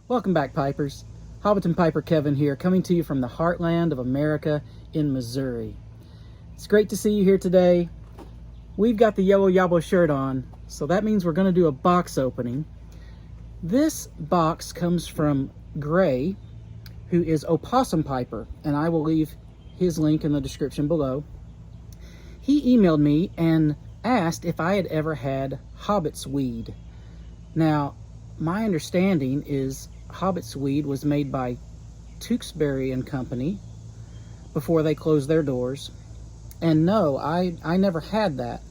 Welcome back, Pipers. Hobbiton Piper Kevin here, coming to you from the heartland of America in Missouri. It's great to see you here today. We've got the Yellow Yabo shirt on, so that means we're going to do a box opening. This box comes from Gray, who is Opossum Piper, and I will leave his link in the description below. He emailed me and asked if I had ever had hobbit's weed. Now, my understanding is hobbit's weed was made by Tewksbury and Company before they closed their doors. And no, I never had that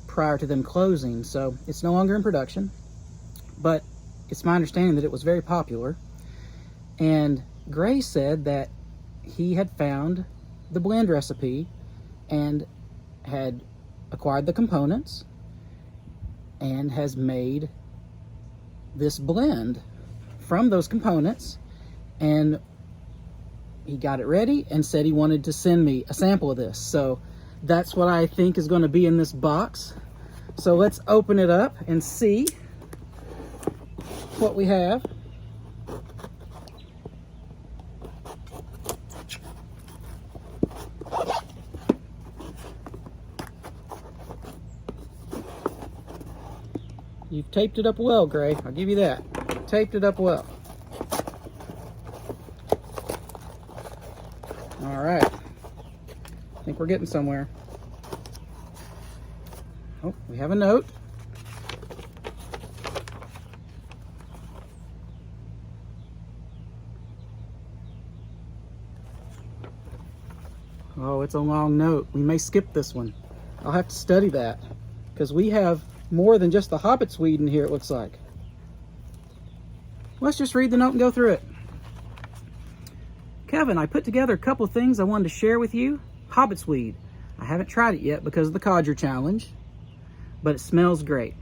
prior to them closing, so it's no longer in production. But it's my understanding that it was very popular. And Gray said that he had found the blend recipe and had acquired the components and has made this blend from those components, and he got it ready and said he wanted to send me a sample of this. So that's what I think is going to be in this box. So let's open it up and see what we have. You've taped it up well, Gray. I'll give you that. Taped it up well. All right. I think we're getting somewhere. Oh, we have a note. Oh, it's a long note. We may skip this one. I'll have to study that because we have more than just the hobbit's weed in here, it looks like. Let's just read the note and go through it. Kevin, I put together a couple of things I wanted to share with you. Hobbit's weed. I haven't tried it yet because of the Codger Challenge, but it smells great.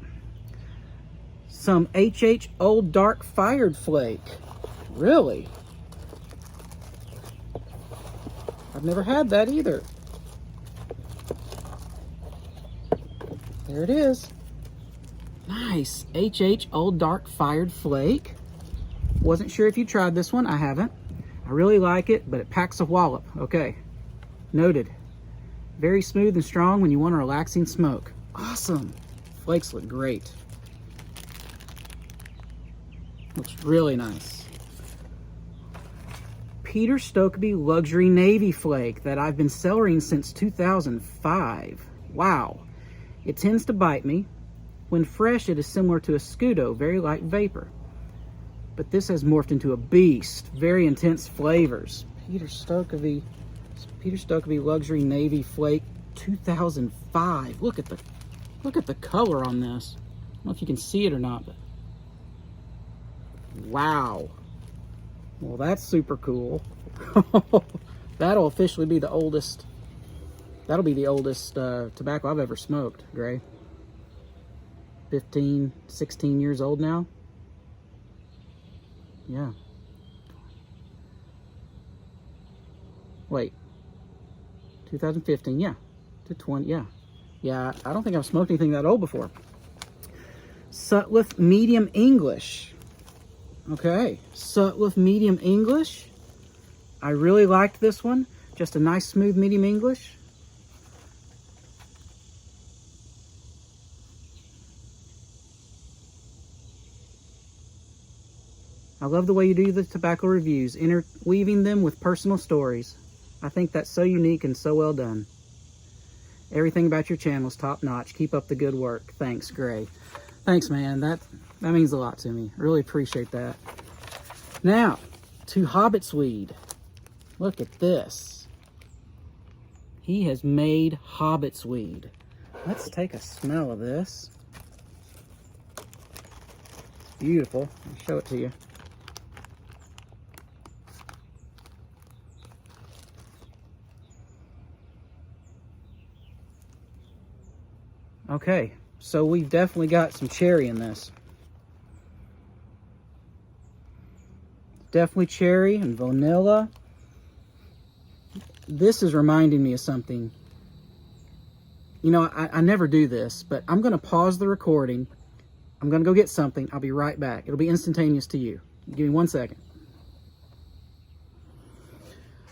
Some HH Old Dark Fired Flake. Really? I've never had that either. There it is. Nice. HH Old Dark Fired Flake. Wasn't sure if you tried this one. I haven't. I really like it, but it packs a wallop. Okay. Noted. Very smooth and strong when you want a relaxing smoke. Awesome. Flakes look great. Looks really nice. Peter Stokkebye Luxury Navy Flake that I've been cellaring since 2005. Wow. It tends to bite me. When fresh, it is similar to a Scudo, very light vapor. But this has morphed into a beast. Very intense flavors. Peter Stokkebye Luxury Navy Flake 2005. Look at the color on this. I don't know if you can see it or not, but wow. Well, that's super cool. That'll officially be the oldest. That'll be the oldest tobacco I've ever smoked, Gray. 15, 16 years old now. Yeah. Wait. 2015, yeah. To 20, yeah. Yeah, I don't think I've smoked anything that old before. Sutliff Medium English. Okay. Sutliff Medium English. I really liked this one. Just a nice, smooth medium English. I love the way you do the tobacco reviews, interweaving them with personal stories. I think that's so unique and so well done. Everything about your channel is top notch. Keep up the good work. Thanks, Gray. Thanks, man. That means a lot to me. Really appreciate that. Now, to Hobbit's weed. Look at this. He has made Hobbit's weed. Let's take a smell of this. Beautiful. I'll show it to you. Okay, so we've definitely got some cherry in this. Definitely cherry and vanilla. This is reminding me of something. You know, I never do this, but I'm going to pause the recording. I'm going to go get something. I'll be right back. It'll be instantaneous to you. Give me 1 second.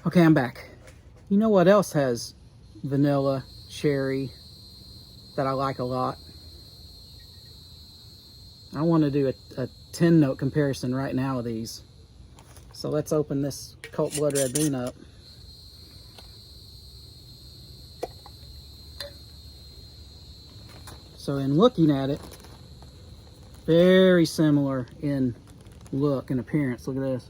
Okay, I'm back. You know what else has vanilla, cherry that I like a lot? I want to do a 10-note comparison right now of these. So let's open this Cult Blood Red Moon up. So in looking at it, very similar in look and appearance. Look at this.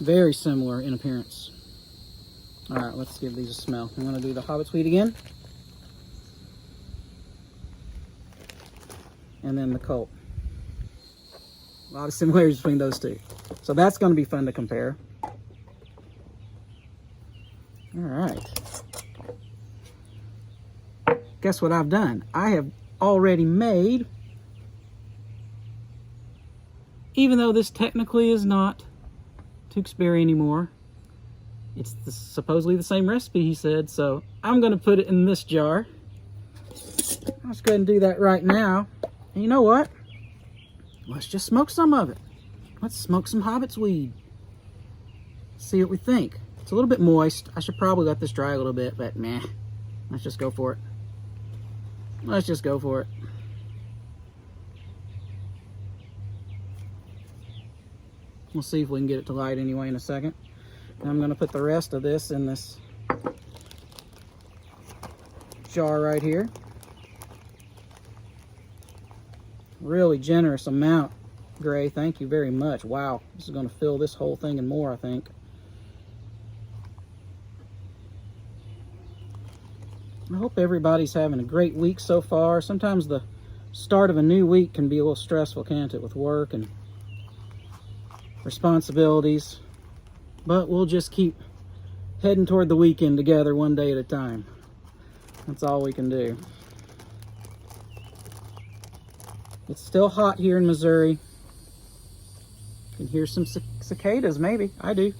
Very similar in appearance. All right, let's give these a smell. I'm going to do the Hobbit Sweet again. And then the Cult. A lot of similarities between those two. So that's going to be fun to compare. All right. Guess what I've done? I have already made, even though this technically is not Tewksbury anymore, it's supposedly the same recipe, he said, so I'm going to put it in this jar. Let's go ahead and do that right now. And you know what? Let's just smoke some of it. Let's smoke some Hobbit's weed. See what we think. It's a little bit moist. I should probably let this dry a little bit, but meh. Let's just go for it. Let's just go for it. We'll see if we can get it to light anyway in a second. And I'm going to put the rest of this in this jar right here. Really generous amount, Gray. Thank you very much. Wow, this is going to fill this whole thing and more, I think. I hope everybody's having a great week so far. Sometimes the start of a new week can be a little stressful, can't it, with work and responsibilities. But we'll just keep heading toward the weekend together one day at a time. That's all we can do. It's still hot here in Missouri. You can hear some cicadas, maybe. I do.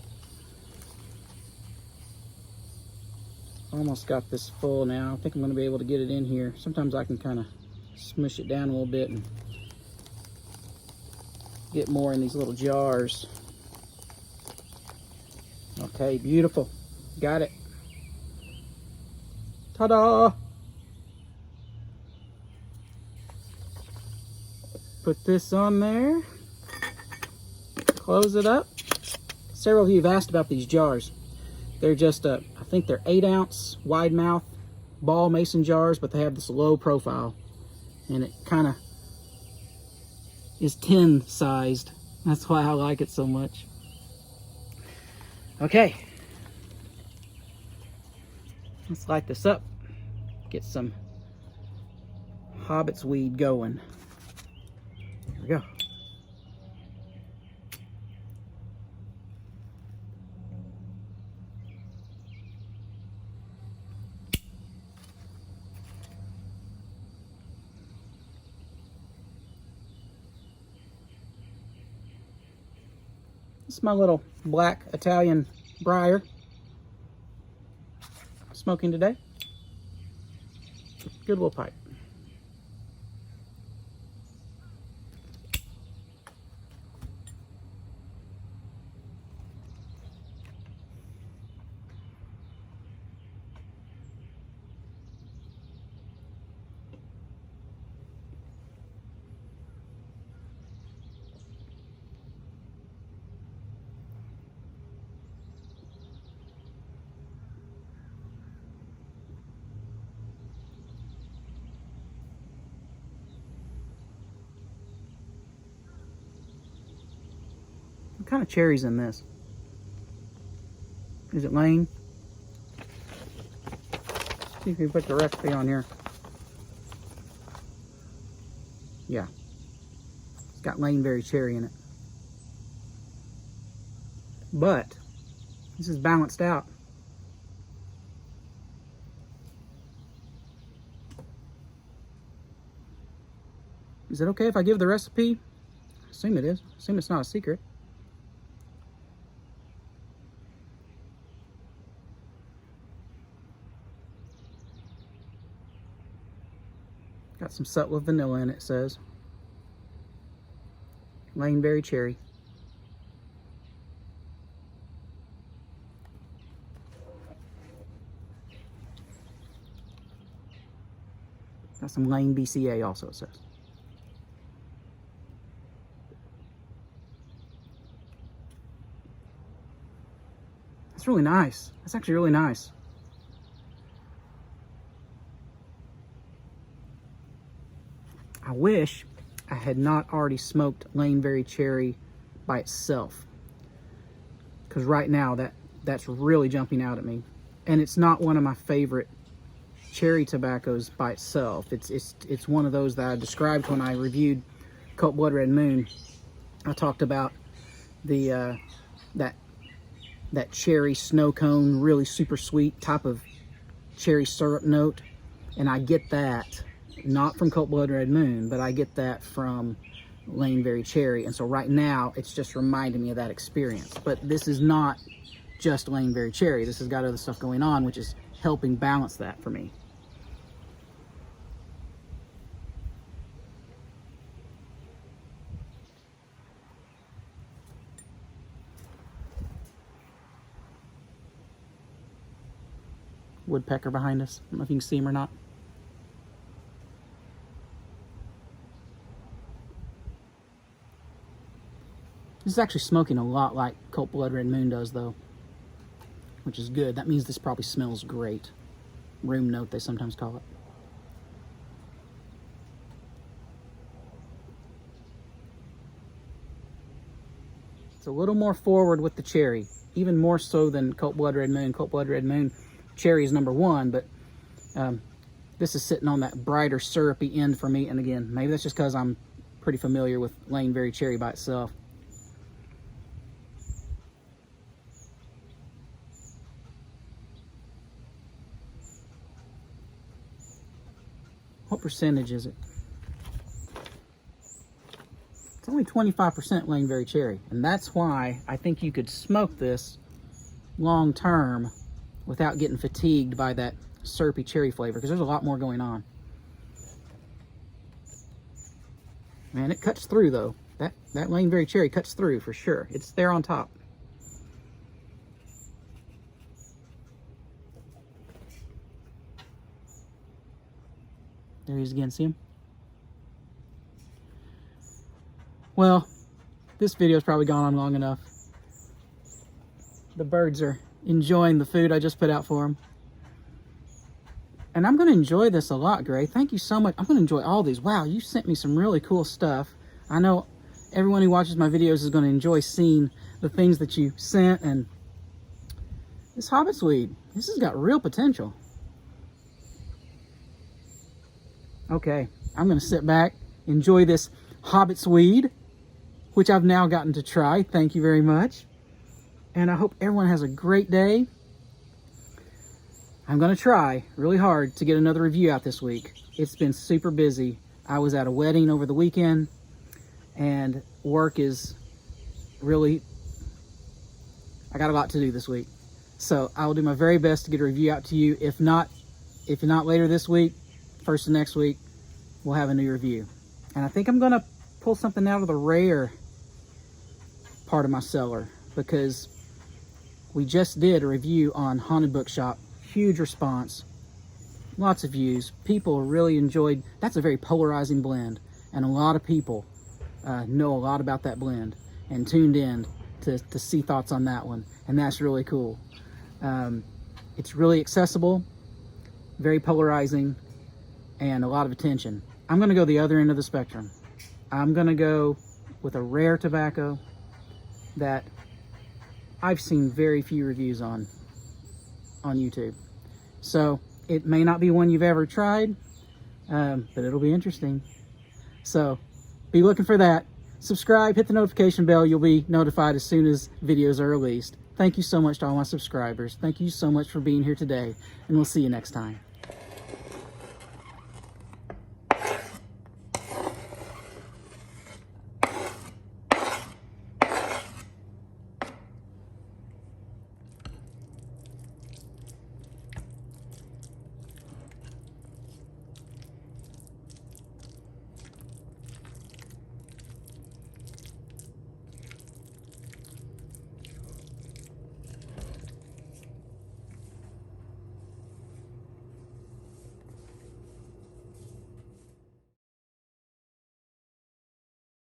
Almost got this full now. I think I'm going to be able to get it in here. Sometimes I can kind of smush it down a little bit and get more in these little jars. Okay, beautiful. Got it. Ta-da! Put this on there. Close it up. Several of you have asked about these jars. They're just, I think they're 8-ounce wide mouth ball mason jars, but they have this low profile. And it kind of is tin sized. That's why I like it so much. Okay. Let's light this up. Get some Hobbit's weed going. Here we go. This is my little black Italian briar. Smoking today. Good little pipe. What kind of cherry's in this? Is it Lane? See if you put the recipe on here. Yeah. It's got Laneberry cherry in it. But this is balanced out. Is it okay if I give the recipe? I assume it is. I assume it's not a secret. Got some subtle vanilla in it, says. Laneberry cherry. Got some Lane BCA also, it says. That's really nice. That's actually really nice. I wish I had not already smoked Laneberry cherry by itself, because right now that's really jumping out at me, and it's not one of my favorite cherry tobaccos by itself. It's one of those that I described when I reviewed Colt Blood Red Moon. I talked about the that cherry snow cone, really super sweet type of cherry syrup note, and I get that not from Colt Blood Red Moon, but I get that from Laneberry cherry. And so right now it's just reminding me of that experience. But this is not just Laneberry cherry. This has got other stuff going on, which is helping balance that for me. Woodpecker behind us. I don't know if you can see him or not. This is actually smoking a lot like Colt Blood Red Moon does, though, which is good. That means this probably smells great. Room note, they sometimes call it. It's a little more forward with the cherry, even more so than Colt Blood Red Moon. Colt Blood Red Moon, cherry is #1, but this is sitting on that brighter syrupy end for me. And again, maybe that's just because I'm pretty familiar with Laneberry cherry by itself. What percentage is it? It's only 25% Laneberry cherry, and that's why I think you could smoke this long term without getting fatigued by that syrupy cherry flavor, because there's a lot more going on. Man, it cuts through though. That Laneberry cherry cuts through for sure. It's there on top. There he is again, see him? Well, this video's probably gone on long enough. The birds are enjoying the food I just put out for them. And I'm going to enjoy this a lot, Gray. Thank you so much. I'm going to enjoy all these. Wow, you sent me some really cool stuff. I know everyone who watches my videos is going to enjoy seeing the things that you sent. And this Hobbit's weed, this has got real potential. Okay, I'm going to sit back, enjoy this Hobbit's weed, which I've now gotten to try. Thank you very much. And I hope everyone has a great day. I'm going to try really hard to get another review out this week. It's been super busy. I was at a wedding over the weekend, and work is really, I got a lot to do this week. So I will do my very best to get a review out to you. If not later this week, first of next week, we'll have a new review. And I think I'm going to pull something out of the rare part of my cellar, because we just did a review on Haunted Bookshop. Huge response, lots of views. People really enjoyed. That's a very polarizing blend, and a lot of people know a lot about that blend and tuned in to see thoughts on that one, and that's really cool. It's really accessible, very polarizing, and a lot of attention. I'm going to go the other end of the spectrum. I'm going to go with a rare tobacco that I've seen very few reviews on YouTube. So it may not be one you've ever tried, but it'll be interesting. So be looking for that. Subscribe, hit the notification bell. You'll be notified as soon as videos are released. Thank you so much to all my subscribers. Thank you so much for being here today, and we'll see you next time.